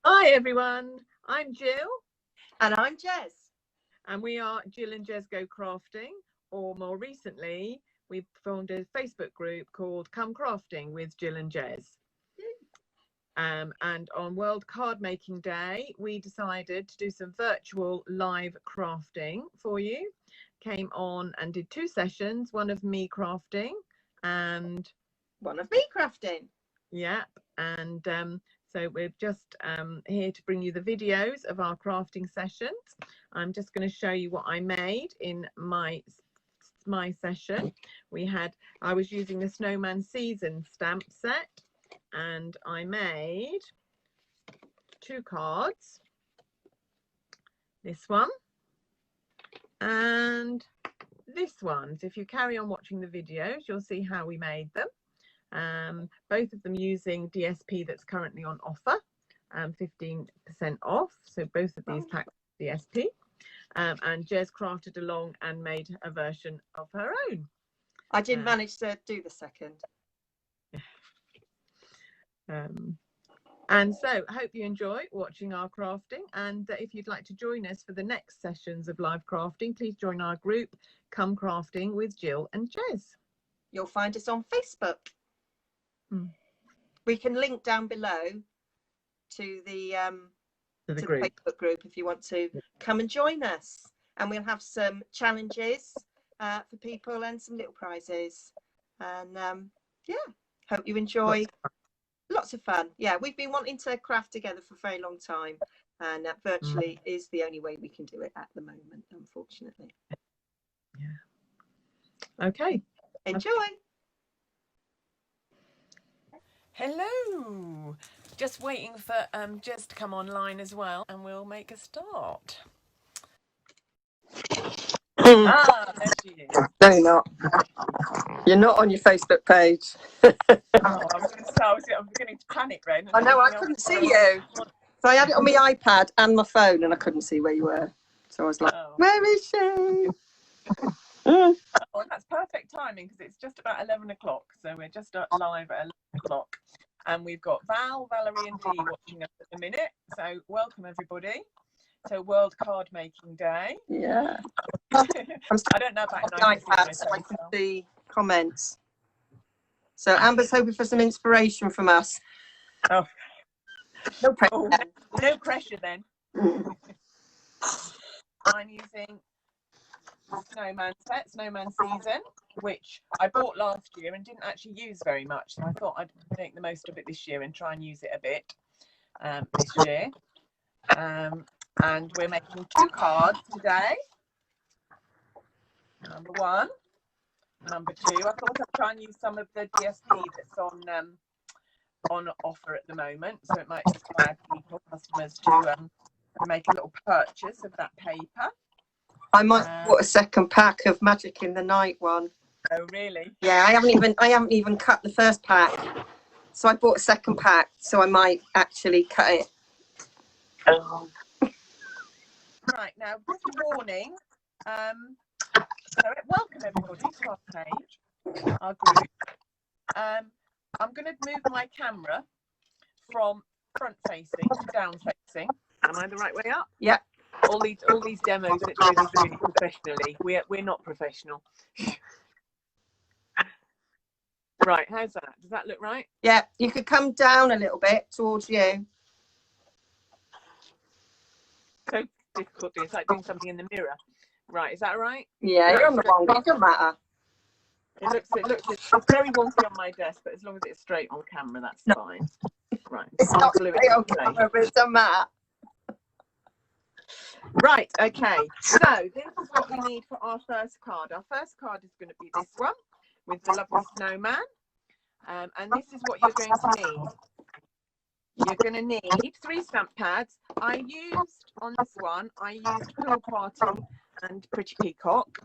Hi everyone, I'm Jill. And I'm Jez. And we are Jill and Jez Go Crafting, or more recently, we've formed a Facebook group called Come Crafting with Jill and Jez. And on World Card Making Day, we decided to do some virtual live crafting for you. Came on and did 2 sessions, one of me crafting and one of me crafting. Yeah, and so we're just here to bring you the videos of our crafting sessions. I'm just going to show you what I made in my session. I was using the Snowman Season stamp set, and I made 2 cards. This one and this one. So if you carry on watching the videos, you'll see how we made them. Both of them using DSP that's currently on offer, 15% off. So both of these packs DSP. And Jez crafted along and made a version of her own. I didn't manage to do the second. And so I hope you enjoy watching our crafting, and if you'd like to join us for the next sessions of live crafting, please join our group Come Crafting with Jill and Jez. You'll find us on Facebook. We can link down below to the Facebook group if you want to come and join us, and we'll have some challenges for people and some little prizes, and hope you enjoy. Lots of fun. Yeah, we've been wanting to craft together for a very long time, and that virtually is the only way we can do it at the moment, unfortunately. Yeah. Okay. Enjoy. Hello. Just waiting for Jez to come online as well, and we'll make a start. There she is. No, you're not. You're not on your Facebook page. I'm beginning to panic then. I know, I couldn't see you. So I had it on my iPad and my phone, and I couldn't see where you were. So I was like, where is she? Oh, that's perfect timing because it's just about 11 o'clock. So we're just live at 11 o'clock. And we've got Val, Valerie and Dee watching us at the minute. So welcome everybody to World Card Making Day. Yeah. I don't know about iPad, so I can see comments. So Amber's hoping for some inspiration from us. Oh, no pressure. Oh, no pressure then. I'm using Snowman set, Snowman Season, which I bought last year and didn't actually use very much. So I thought I'd make the most of it this year and try and use it a bit this year. And we're making 2 cards today. Number 1, number 2. I thought I'd try and use some of the DSP that's on offer at the moment, so it might inspire customers to make a little purchase of that paper. I might put a second pack of Magic in the Night one. Oh really? Yeah, I haven't even cut the first pack, so I bought a second pack, so I might actually cut it. Right, now just a warning. So welcome everybody to our page, our group. I'm going to move my camera from front facing to down facing. Am I the right way up? Yeah. All these demos that Jill is doing professionally. We're not professional. Right, how's that? Does that look right? Yeah, you could come down a little bit towards you. So difficult. It's like doing something in the mirror. Right, is that right? Yeah, you're on the wrong. It doesn't matter. It looks it's very wonky on my desk, but as long as it's straight on camera, that's fine. Right. It's not straight on camera, but it doesn't matter. Right, okay. So this is what we need for our first card. Our first card is going to be this one with the lovely snowman. And this is what you're going to need. You're going to need 3 stamp pads. I used Pool Party and Pretty Peacock.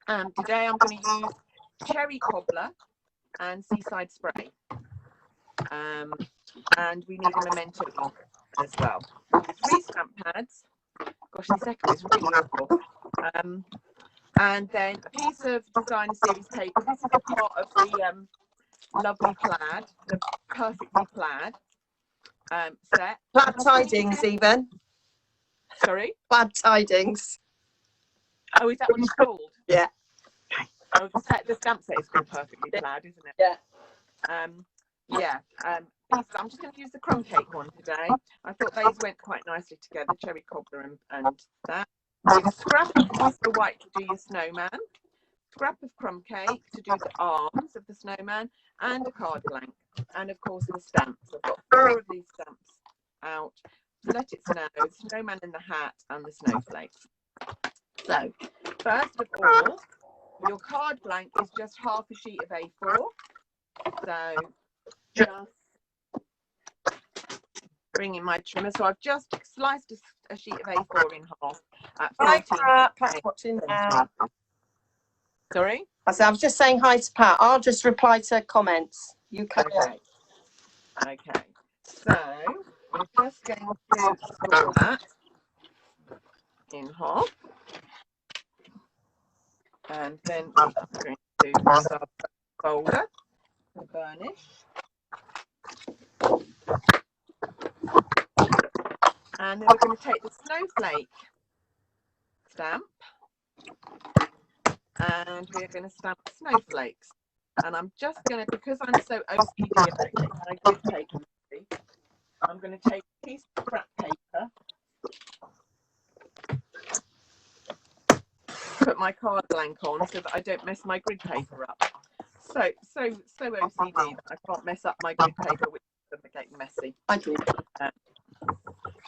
Today I'm going to use Cherry Cobbler and Seaside Spray. And we need a memento ink as well. 3 stamp pads. Gosh, the second is really helpful. And then a piece of designer series paper. This is a part of the lovely plaid, the perfectly plaid. set. Glad tidings, even. Sorry? Glad tidings. Oh, is that what it's called? Yeah. Oh, the stamp set is called Perfectly Plaid, isn't it? Yeah. Yeah. I'm just going to use the crumb cake one today. I thought these went quite nicely together, cherry cobbler and that. Need a scrap of Whisker White to do your snowman, scrap of crumb cake to do the arms of the snowman, and a card blank, and of course the stamps. I've got 4 of these stamps out. Let it snow, the snowman in the hat, and the snowflakes. So, first of all, your card blank is just half a sheet of A4. So, just bring in my trimmer. So I've just sliced a sheet of A4 in half at 14. Hi, Pat's watching now. Sorry? I was just saying hi to Pat. I'll just reply to comments. You can. Okay. So we're just going to score that in half. And then we are going to use our folder to burnish. And then we're going to take the snowflake stamp and we're going to stamp snowflakes. And I'm just going to, because I'm so OCD about getting my grid paper ready, I'm going to take a piece of scrap paper, put my card blank on so that I don't mess my grid paper up. So OCD that I can't mess up my grid paper, which doesn't get messy. I do.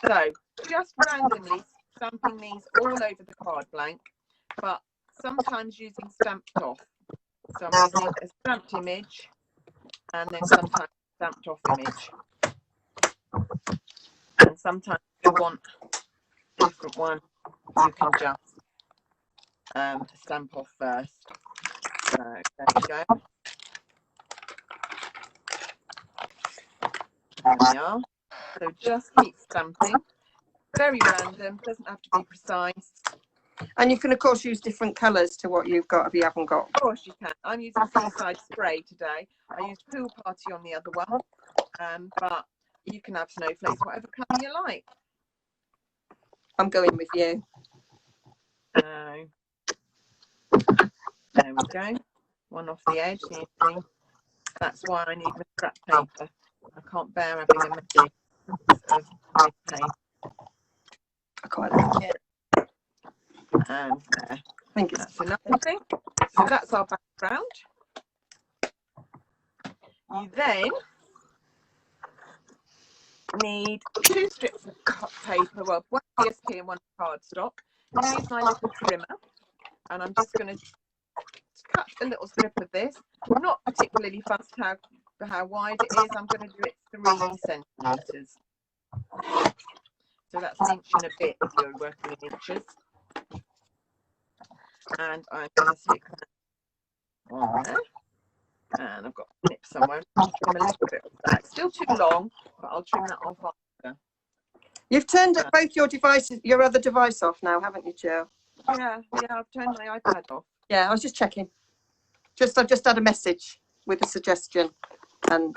So just randomly stamping these all over the card blank, but sometimes using stamped off. So I'm using a stamped image and then sometimes a stamped off image. And sometimes if you want a different one, you can just stamp off first. So there you go. There we are. So just keep stamping. Very random, doesn't have to be precise. And you can, of course, use different colours to what you've got if you haven't got. Of course you can. I'm using Seaside Spray today. I used Pool Party on the other one, but you can have snowflakes, whatever colour you like. I'm going with you. There we go. One off the edge. That's why I need my scrap paper. I can't bear having a messy of grid paper. I quite like it. And there. I think it's That's enough, I think. So that's our background. You then need 2 strips of paper, well, one PSP and one cardstock. Use my little trimmer, and I'm just going to cut a little strip of this. I'm not particularly fussed how wide it is. I'm going to do it 3 centimetres. So that's 1 inch and a bit if you're working in inches. And I'm going to stick that on there. And I've got a nip somewhere. I'll trim a little bit of that. Still too long, but I'll trim that off after. You've turned both your devices, your other device off now, haven't you, Jill? Yeah, I've turned my iPad off. Yeah, I was just checking. I've just had a message with a suggestion, and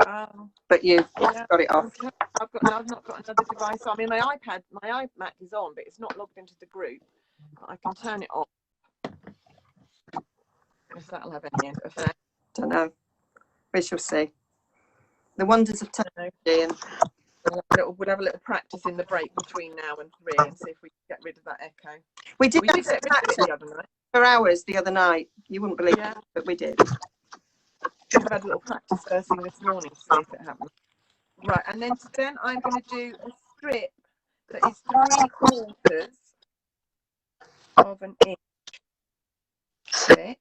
but you've got it off. I've not got another device. I mean, my iMac is on, but it's not logged into the group. I can turn it off. If that'll have any effect. Don't know. We shall see. The wonders of technology. And we'll have a little practice in the break between now and 3 and see if we can get rid of that echo. We did get rid of it the other night. For hours the other night. You wouldn't believe it, but we did. We've had a little practice first thing this morning to see if it happens. Right, and then I'm going to do a strip that is 3/4 of an inch thick.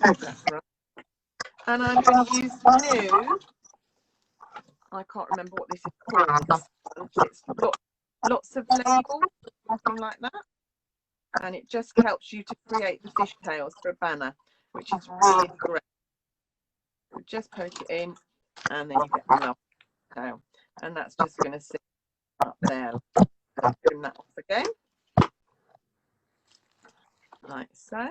That's right. And I'm going to use new, I can't remember what this is called. It's lots of labels, something like that. And it just helps you to create the fishtails for a banner, which is really great. So just poke it in, and then you get the lovely tail. And that's just going to sit up there. Trim that off again. Like so.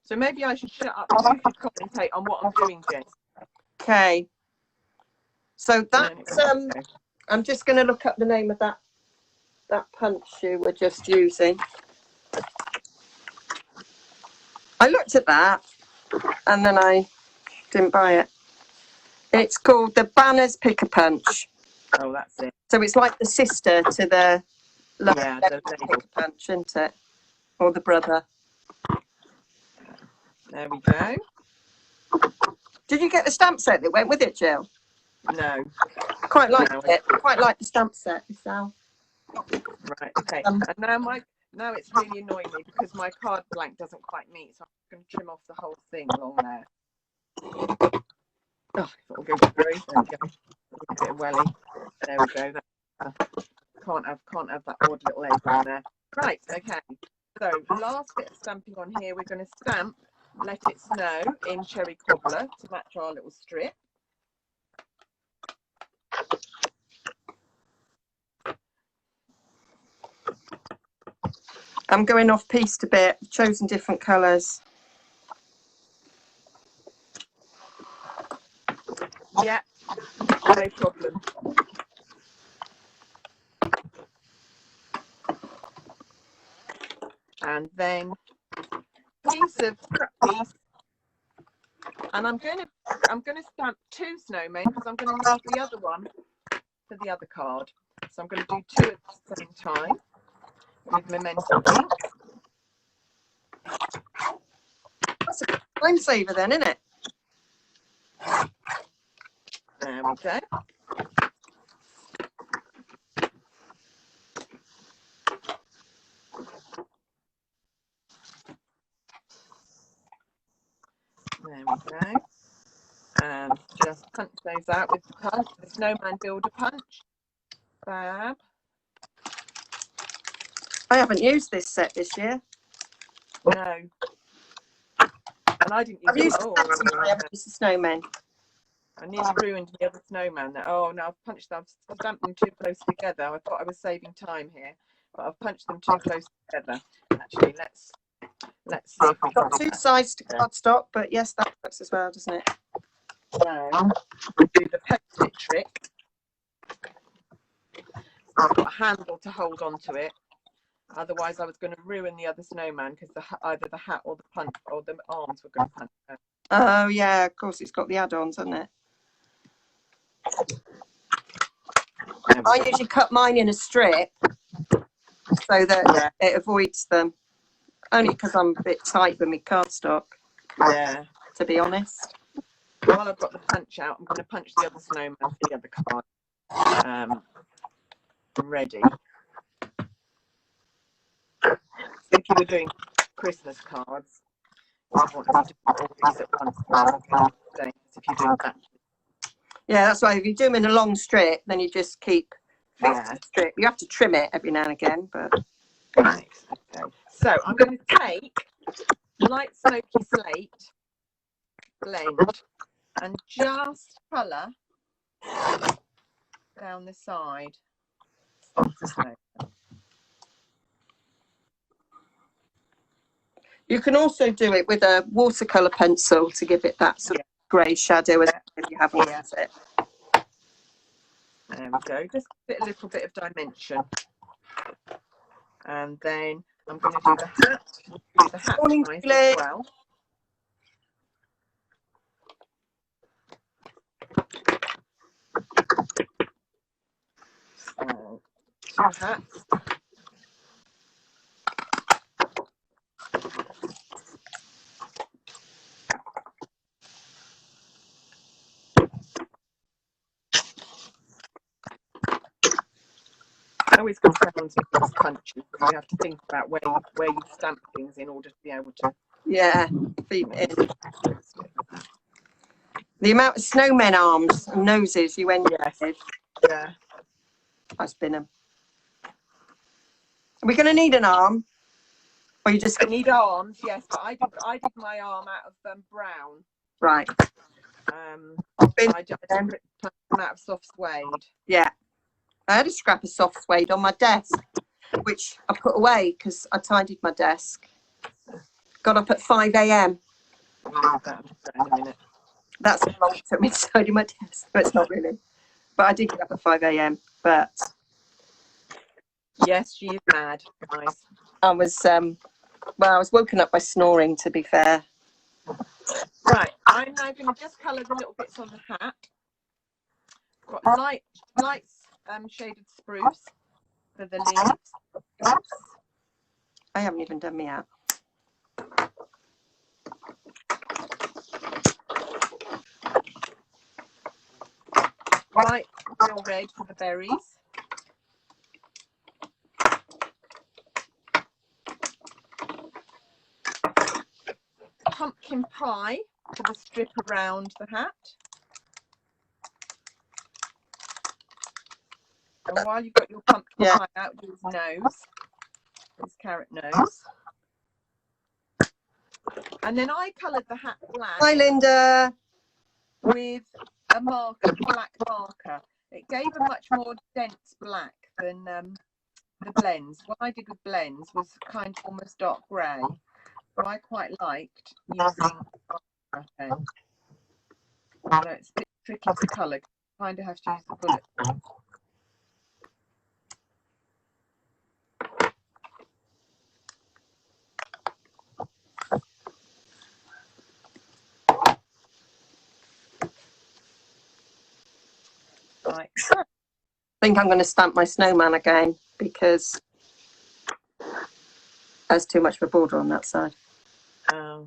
So maybe I should shut up and you should commentate on what I'm doing, Jen. Okay. So that's I'm just going to look up the name of that punch you were just using. I looked at that and then I didn't buy it. It's called the Banners Pick a Punch. Oh, that's it. So it's like the sister to the Pick a Punch, isn't it? Or the brother. There we go. Did you get the stamp set that went with it, Jill? No. Quite like it. Quite like the stamp set myself. Right. Okay. And now it's really annoying me because my card blank doesn't quite meet, so I'm going to trim off the whole thing along there. Oh, if it'll go through. There we go. A bit of welly. There we go. Can't have that odd little egg on there. Right. Okay. So last bit of stamping on here, we're going to stamp Let It Snow in Cherry Cobbler to match our little strip. I'm going off piece a bit, chosen different colours. Yeah, no problem. And then piece of scrap piece, and I'm going to stamp 2 snowmen because I'm going to need the other one for the other card. So I'm going to do 2 at the same time with Momentum ink. That's a time saver then, isn't it? There we go. There we go. And just punch those out with the Snowman Builder punch. Fab. I haven't used this set this year. No. And I didn't use it. I haven't used the snowmen. I nearly ruined the other snowman. Oh no, I've stamped them too close together. I thought I was saving time here, but I've punched them too close together. Actually, let's see if we've got 2 sides to cardstock, but yes, that works as well, doesn't it? No, we'll do the post-it trick. I've got a handle to hold on to it. Otherwise, I was going to ruin the other snowman because either the hat or the punch or the arms were going to punch her. Oh yeah, of course, it's got the add-ons, hasn't it? I usually cut mine in a strip so that it avoids them. Only because I'm a bit tight with my cardstock. Yeah. To be honest. While I've got the punch out, I'm going to punch the other snowman for the other card. Ready. I think you were doing Christmas cards. I want to do all these at once. If you do that. Yeah, that's why if you do them in a long strip, then you just keep the strip. You have to trim it every now and again, but right. Okay. So I'm going to take light smoky slate blend and just colour down the side of the snow. You can also do it with a watercolour pencil to give it that sort of grey shadow if you haven't used it. There we go, just a little bit of dimension. And then I'm going to do the hat size as well. So, 2 hats. I always go down to those punches because you have to think about where you stamp things in order to be able to. Yeah, feed it in. The amount of snowmen arms and noses you end up with. Yeah. I spin them. Are we going to need an arm? Or you just need arms? Yes, but I did my arm out of brown. Right. I did them out of soft suede. Yeah. I had a scrap of soft suede on my desk, which I put away because I tidied my desk. Got up at 5 a.m. I'll do that in a minute. That's how long it took me to tidy my desk. But it's not really. But I did get up at 5 a.m. But yes, she is mad, guys. I was well, I was woken up by snoring, to be fair. Right, I'm now going to just colour the little bits on the hat. Got light shaded spruce for the leaves. Oops. I haven't even done me out. Light real red for the berries. Pumpkin pie for the strip around the hat. And while you've got your pumpkin pie out, do his nose, his carrot nose. And then I coloured the hat black. Hi, Linda. With a marker, black marker. It gave a much more dense black than the blends. What I did with blends was kind of almost dark grey. So I quite liked using marker pen. So it's a bit tricky to colour. You kind of have to use the bullet. Right. I think I'm going to stamp my snowman again because there's too much of a border on that side. Oh.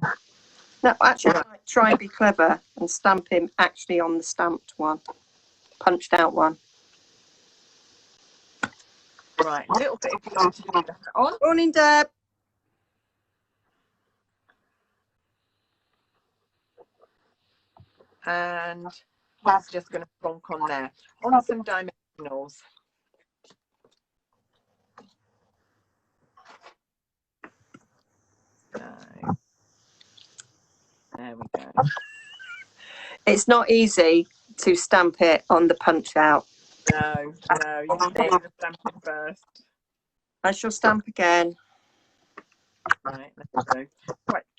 No, actually, I might try and be clever and stamp him actually on the stamped one, punched out one. Right, a little bit of glue to glue that on. Morning, Deb. And that's just going to plonk on there. On some dimensionals. So, there we go. It's not easy to stamp it on the punch out. No, you need to do the stamping first. I shall stamp again. Right, there we go.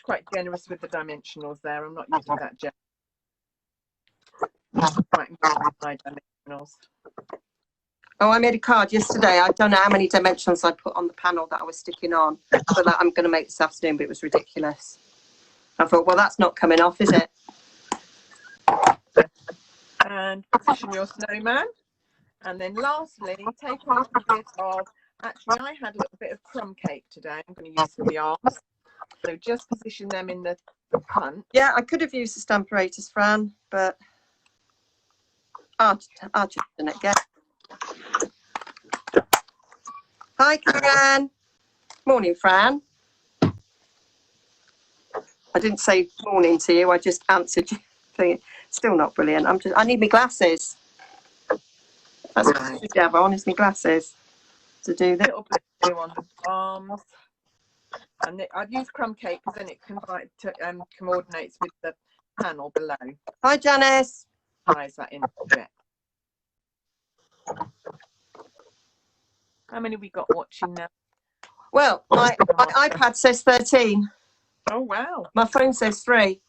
Quite generous with the dimensionals there. I'm not using that gel. Quite my dimensionals. Oh, I made a card yesterday. I don't know how many dimensions I put on the panel that I was sticking on, but that I'm going to make this afternoon, but it was ridiculous. I thought, well, that's not coming off, is it? And position your snowman. And then lastly, take a little bit of, actually I had a little bit of crumb cake today. I'm going to use for the arms. So just position them in the punch. Yeah, I could have used the Stamparatus, Fran, but I'll just done it again. Hi, Karen. Morning, Fran. I didn't say morning to you. I just answered you. Still not brilliant. I need my glasses. That's what I should have on, is my glasses to do this. A little bit of glue on the arms. And I've used crumb cake because then it coordinates with the panel below. Hi, Janice. Ties that in a bit. How many we got watching now? Well, my iPad says 13. Oh, wow. My phone says 3.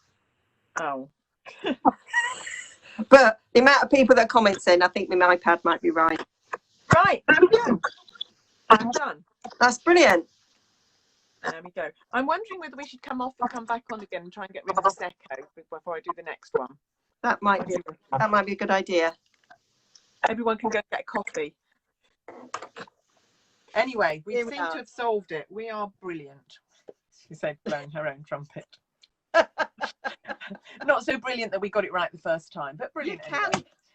Oh. But the amount of people that comment saying, I think my iPad might be right. Right, I'm done. That's brilliant. There we go. I'm wondering whether we should come off and come back on again and try and get rid of this echo before I do the next one. That might be a good idea. Everyone can go get a coffee. Anyway, we seem to have solved it. We are brilliant. She said, blowing her own trumpet. Not so brilliant that we got it right the first time, but brilliant.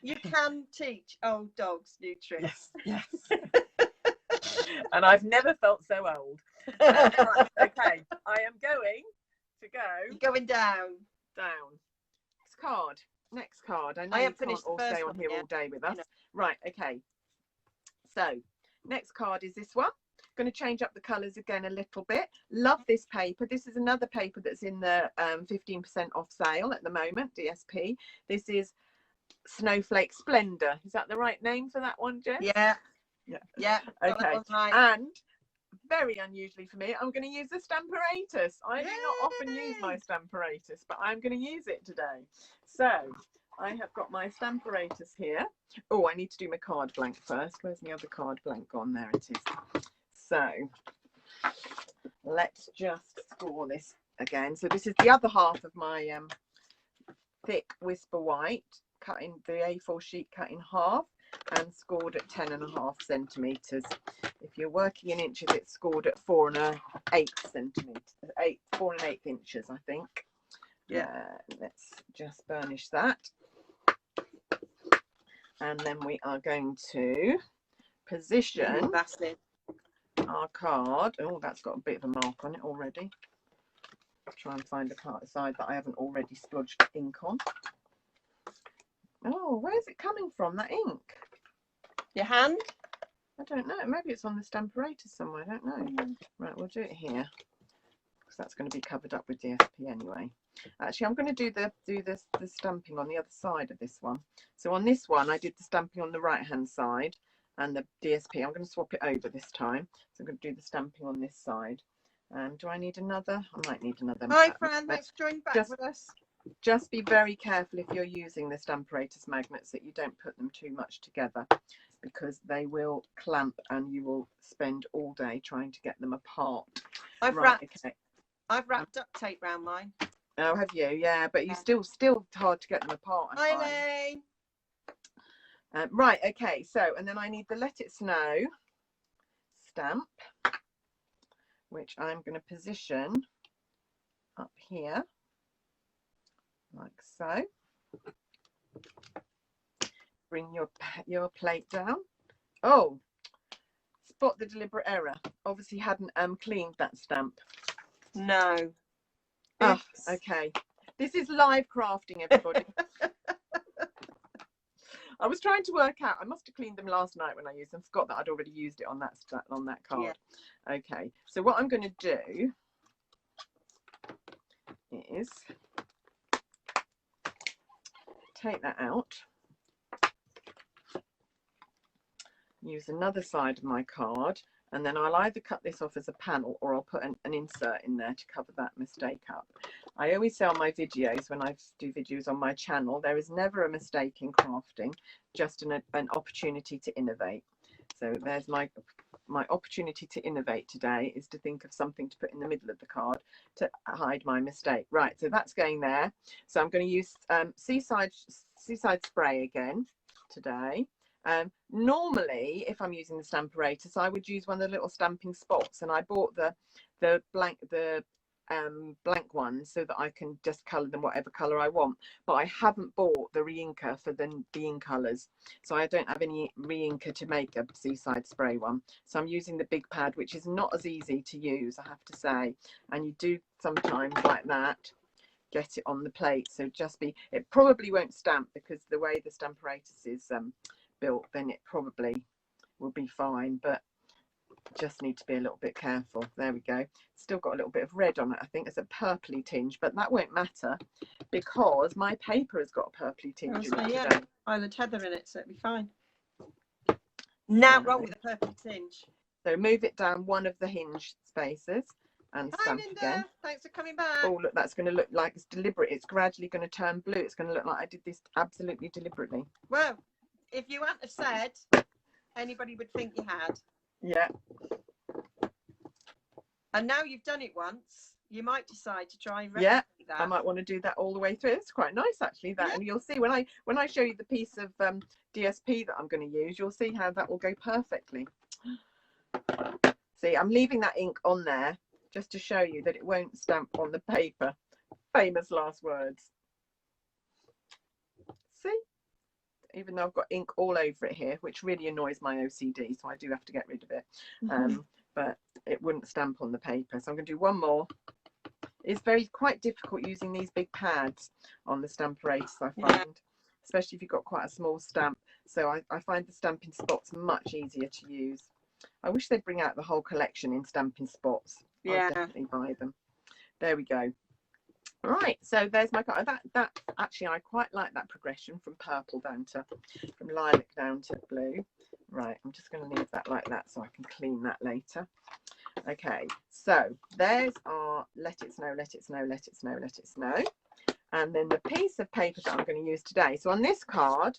You can teach old dogs new tricks. Yes. And I've never felt so old. Right, okay, I am going to go. You're going down. Next card. I know you can't all stay on here all day with us. Right, okay. So, next card is this one. Going to change up the colours again a little bit. Love this paper. This is another paper that's in the 15% off sale at the moment, DSP. This is Snowflake Splendor. Is that the right name for that one, Jen? Yeah. Okay. Right. And very unusually for me, I'm going to use the Stamparatus. I do not often use my Stamparatus, but I'm going to use it today. So I have got my Stamparatus here. Oh, I need to do my card blank first. Where's my other card blank gone? There it is. So let's just score this again. So this is the other half of my thick Whisper White, cutting the A4 sheet cut in half and scored at 10.5 centimetres. If you're working in inches, it's scored at 4 1/8 centimetres, 4 1/8 inches, I think. Yeah. Let's just burnish that. And then we are going to position our card. Oh, that's got a bit of a mark on it already. Try and find a part side that I haven't already splodged ink on. Oh, where's it coming from, that ink? Your hand? I don't know. Maybe it's on the Stamparatus somewhere. I don't know. Right, we'll do it here because that's going to be covered up with DSP anyway. Actually, I'm going to do the stamping on the other side of this one. So on this one, I did the stamping on the right-hand side and the DSP. I'm going to swap it over this time. So I'm going to do the stamping on this side. Do I need another? I might need another. Hi, Fran. Thanks for joining back with us. Just be very careful if you're using the Stamparatus magnets that you don't put them too much together, because they will clamp and you will spend all day trying to get them apart. I've wrapped duct tape around mine. Oh, have you? Yeah, but you still hard to get them apart. Hi, Elaine. Right, okay, so and then I need the Let It Snow stamp, which I'm going to position up here like so. Bring your plate down. Oh, spot the deliberate error. Obviously hadn't cleaned that stamp. No. Oh, okay. This is live crafting, everybody. I was trying to work out. I must have cleaned them last night when I used them. Forgot that I'd already used it on that card. Yeah. Okay. So what I'm going to do is take that out. Use another side of my card, and then I'll either cut this off as a panel or I'll put an insert in there to cover that mistake up. I always say on my videos, when I do videos on my channel, there is never a mistake in crafting, just an opportunity to innovate. So there's my opportunity to innovate today, is to think of something to put in the middle of the card to hide my mistake. Right, so that's going there. So I'm going to use seaside spray again today. Normally, if I'm using the Stamparatus, I would use one of the little stamping spots, and I bought the blank blank ones so that I can just colour them whatever colour I want. But I haven't bought the re-inker for the ink colours, so I don't have any re-inker to make a seaside spray one. So I'm using the big pad, which is not as easy to use, I have to say. And you do sometimes like that get it on the plate, so just be, it probably won't stamp because the way the Stamparatus is built, then it probably will be fine, but just need to be a little bit careful. There we go. Still got a little bit of red on it. I think it's a purpley tinge, but that won't matter because my paper has got a purpley tinge in it today. Island heather in it, so it'll be fine. Now wrong with a purpley tinge. So move it down one of the hinge spaces and stamp again. Thanks for coming back. Oh, look, that's going to look like it's deliberate. It's gradually going to turn blue. It's going to look like I did this absolutely deliberately. Well, if you hadn't have said, anybody would think you had. Yeah. And now you've done it once, you might decide to try and replicate that. I might want to do that all the way through. It's quite nice actually, that. Yeah. And you'll see when I show you the piece of DSP that I'm going to use, you'll see how that will go perfectly. See, I'm leaving that ink on there just to show you that it won't stamp on the paper. Famous last words. See? Even though I've got ink all over it here, which really annoys my OCD, so I do have to get rid of it. But it wouldn't stamp on the paper. So I'm going to do one more. It's quite difficult using these big pads on the Stamparatus, I find, especially if you've got quite a small stamp. So I find the stamping spots much easier to use. I wish they'd bring out the whole collection in stamping spots. Yeah. I'd definitely buy them. There we go. Right, so there's my card. That actually, I quite like that progression from purple down to, from lilac down to blue. Right, I'm just going to leave that like that so I can clean that later. Okay, so there's our let it snow, let it snow, let it snow, let it snow. And then the piece of paper that I'm going to use today. So on this card,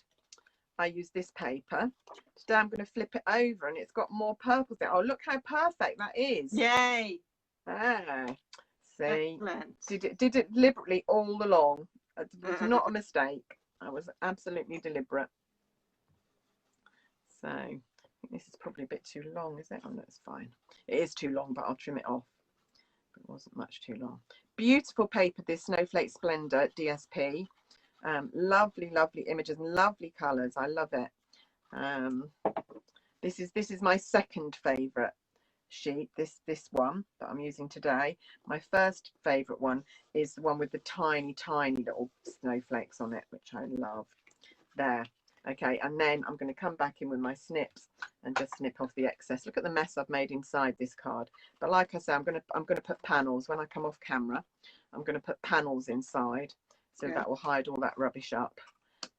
I use this paper. Today I'm going to flip it over and it's got more purples there. Oh, look how perfect that is. Yay. Ah, see, Excellent. did it deliberately all along. It was not a mistake. I was absolutely deliberate. So I think this is probably a bit too long, is it? Oh, that's fine. It is too long, but I'll trim it off. It wasn't much too long. Beautiful paper, this Snowflake Splendor DSP. Lovely, lovely images and lovely colours. I love it. This is my second favourite sheet. This one that I'm using today. My first favourite one is the one with the tiny little snowflakes on it, which I love. There. Okay, and then I'm going to come back in with my snips and just snip off the excess. Look at the mess I've made inside this card. But like I say, I'm going to put panels when I come off camera. I'm going to put panels inside, so that will hide all that rubbish up,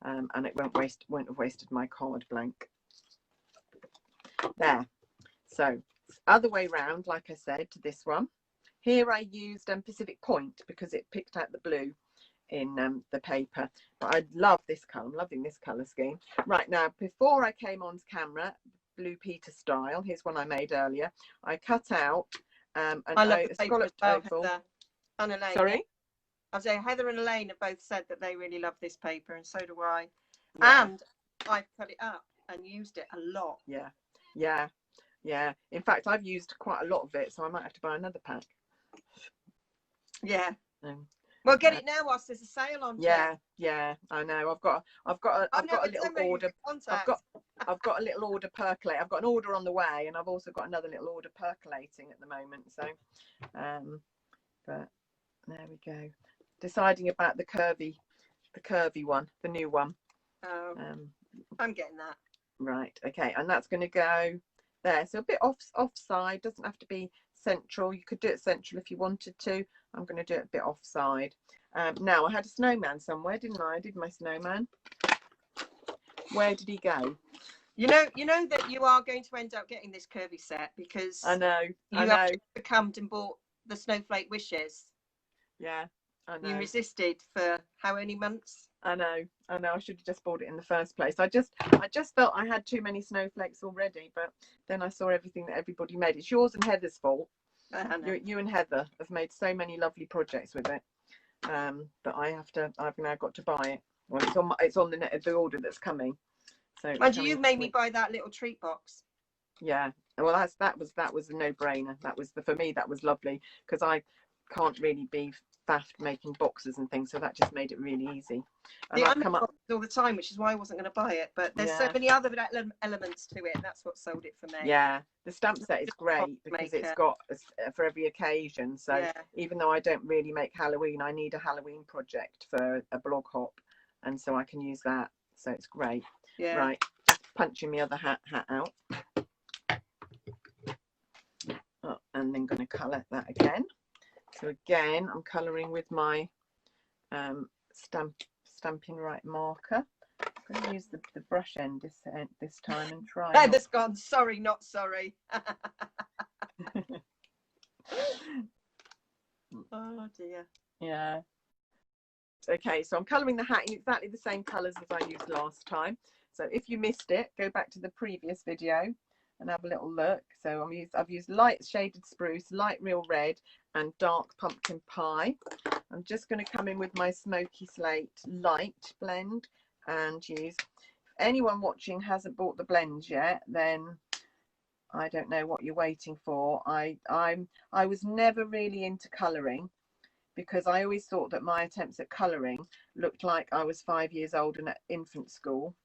and it won't have wasted my card blank. There. So other way round, like I said, to this one. Here I used Pacific Point because it picked out the blue in the paper, but I love this colour. I'm loving this colour scheme. Right, now before I came on camera, Blue Peter style, here's one I made earlier. I cut out a scalloped oval. Sorry, I say Heather and Elaine have both said that they really love this paper, and so do I. Yeah. And I cut it up and used it a lot. Yeah. In fact, I've used quite a lot of it, so I might have to buy another pack. Yeah. Well, get it now whilst there's a sale on. Yeah, I know. I've got a little order. I've got a little order percolate. I've got an order on the way, and I've also got another little order percolating at the moment. So, but there we go. Deciding about the curvy one, the new one. Oh, I'm getting that. Right. Okay, and that's going to go there. So a bit offside. Doesn't have to be central. You could do it central if you wanted to. I'm going to do it a bit offside. Now I had a snowman somewhere, didn't I? I did my snowman. Where did he go? You know that you are going to end up getting this curvy set because I know. You have come and bought the snowflake wishes. Yeah, I know. You resisted for how many months? I know. I should have just bought it in the first place. I just felt I had too many snowflakes already, but then I saw everything that everybody made. It's yours and Heather's fault. You and Heather have made so many lovely projects with it, but I've now got to buy it. Well, it's on the order that's coming. So and you made me buy that little treat box. Yeah, well that was a no-brainer. For me that was lovely because I can't really be faffed making boxes and things, so that just made it really easy. And I've come up all the time, which is why I wasn't going to buy it, but there's so many other elements to it, and that's what sold it for me. Yeah, the stamp set is great because it's got for every occasion. So even though I don't really make Halloween, I need a Halloween project for a blog hop, and so I can use that. So it's great. Yeah. Right, punching my other hat out. Oh, and then going to colour that again. So again, I'm colouring with my Stampin' Right marker. I'm going to use the brush end this time and try. Heather's gone, sorry, not sorry. Oh dear. Yeah. Okay, so I'm colouring the hat in exactly the same colours as I used last time. So if you missed it, go back to the previous video and have a little look. So I've used light shaded spruce, light real red, and dark pumpkin pie. I'm just going to come in with my smoky slate light blend and use. If anyone watching hasn't bought the blends yet, then I don't know what you're waiting for. I was never really into colouring because I always thought that my attempts at colouring looked like I was 5 years old and at infant school.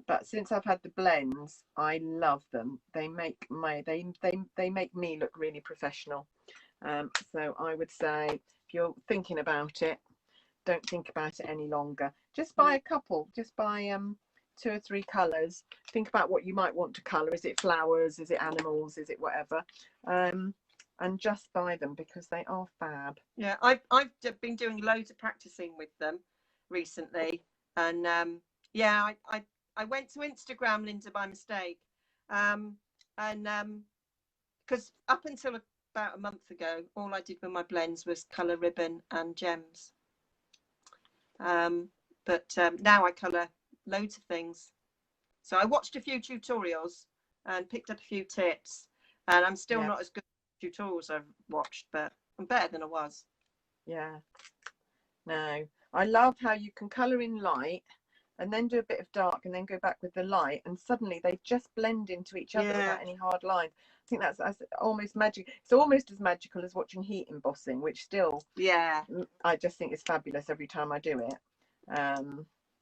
But since I've had the blends, I love them. They make me look really professional. So I would say if you're thinking about it, don't think about it any longer. Just buy a couple. Just buy 2 or 3 colours. Think about what you might want to colour. Is it flowers? Is it animals? Is it whatever? And just buy them because they are fab. Yeah, I've been doing loads of practicing with them recently, and yeah, I went to Instagram, Linda, by mistake, and because up until about a month ago, all I did with my blends was colour ribbon and gems. But now I colour loads of things. So I watched a few tutorials and picked up a few tips, and I'm still not as good at tutorials I've watched, but I'm better than I was. Yeah. No, I love how you can colour in light and then do a bit of dark and then go back with the light, and suddenly they just blend into each other without any hard lines. I think that's almost magic. It's almost as magical as watching heat embossing, which still, I just think is fabulous every time I do it.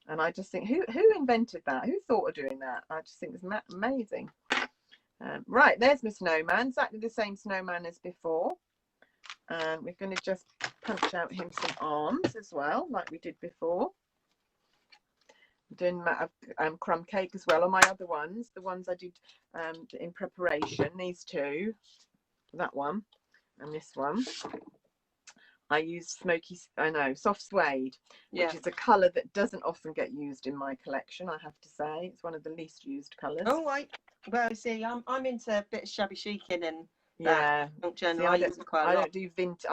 And I just think, who invented that? Who thought of doing that? I just think it's amazing. Right, there's my snowman, exactly the same snowman as before. And we're going to just punch out him some arms as well, like we did before. I'm doing crumb cake as well on my other ones, the ones I did in preparation. These two, that one and this one, I used soft suede, which is a colour that doesn't often get used in my collection, I have to say. It's one of the least used colours. Oh, well, see, I'm into a bit of shabby chic and yeah. See, I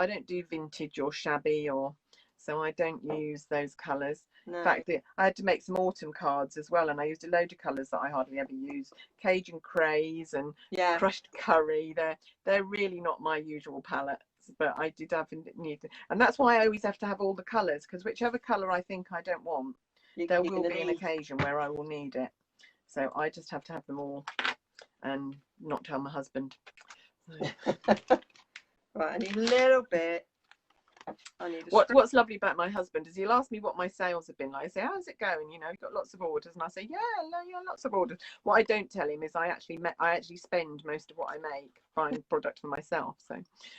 don't do vintage or shabby, so I don't use those colours. No. In fact, I had to make some autumn cards as well, and I used a load of colours that I hardly ever use. Cajun craze and crushed curry. They're really not my usual palettes, but I did have need to, and that's why I always have to have all the colours, because whichever colour I think I don't want, there will be an occasion where I will need it. So I just have to have them all and not tell my husband. Right, I need a little bit. What's lovely about my husband is he'll ask me what my sales have been like. I say, how's it going? You know, you've got lots of orders, and I say, yeah, lots of orders. What I don't tell him is I actually spend most of what I make buying product for myself. So,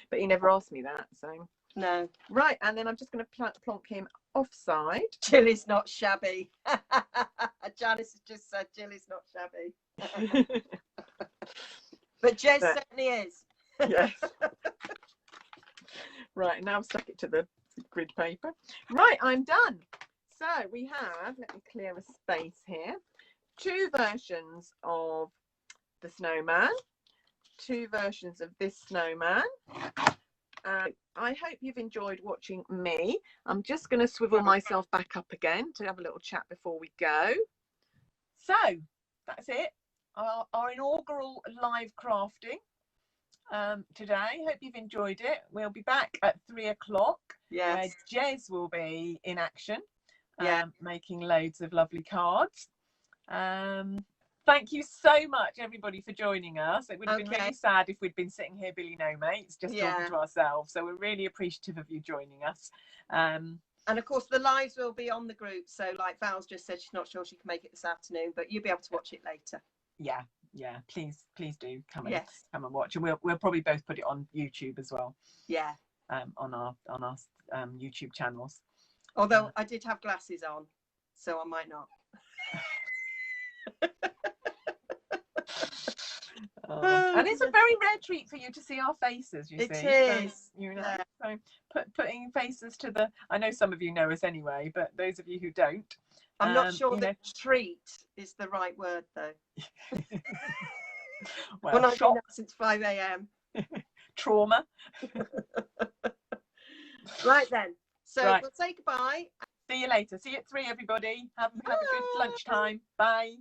but he never asked me that. So no. Right, and then I'm just going to plonk him offside. Jill is not shabby. Janice has just said Jill is not shabby. But Jez certainly is. Yes. Right, now I've stuck it to the grid paper. Right, I'm done. So we have, let me clear a space here, 2 versions of the snowman, 2 versions of this snowman. I hope you've enjoyed watching me. I'm just going to swivel myself back up again to have a little chat before we go. So that's it. Our inaugural live crafting today. Hope you've enjoyed it. We'll be back at 3 o'clock. Yes. Jez will be in action, making loads of lovely cards. Thank you so much, everybody, for joining us. It would have been really sad if we'd been sitting here, Billy No Mates, just talking to ourselves. So we're really appreciative of you joining us. And of course, the lives will be on the group. So like Val's just said, she's not sure she can make it this afternoon, but you'll be able to watch it later. Yeah, please do come and watch, and we'll probably both put it on YouTube as well. On our YouTube channels. Although I did have glasses on, so I might not. And it's a very rare treat for you to see our faces. You see, it is. So, you know, so putting faces to the. I know some of you know us anyway, but those of you who don't, I'm not sure that treat is the right word though. Well, when I've been up since 5 a.m. Trauma. Right then. So we'll say goodbye. See you later. See you at 3, everybody. Have a good lunchtime. Bye.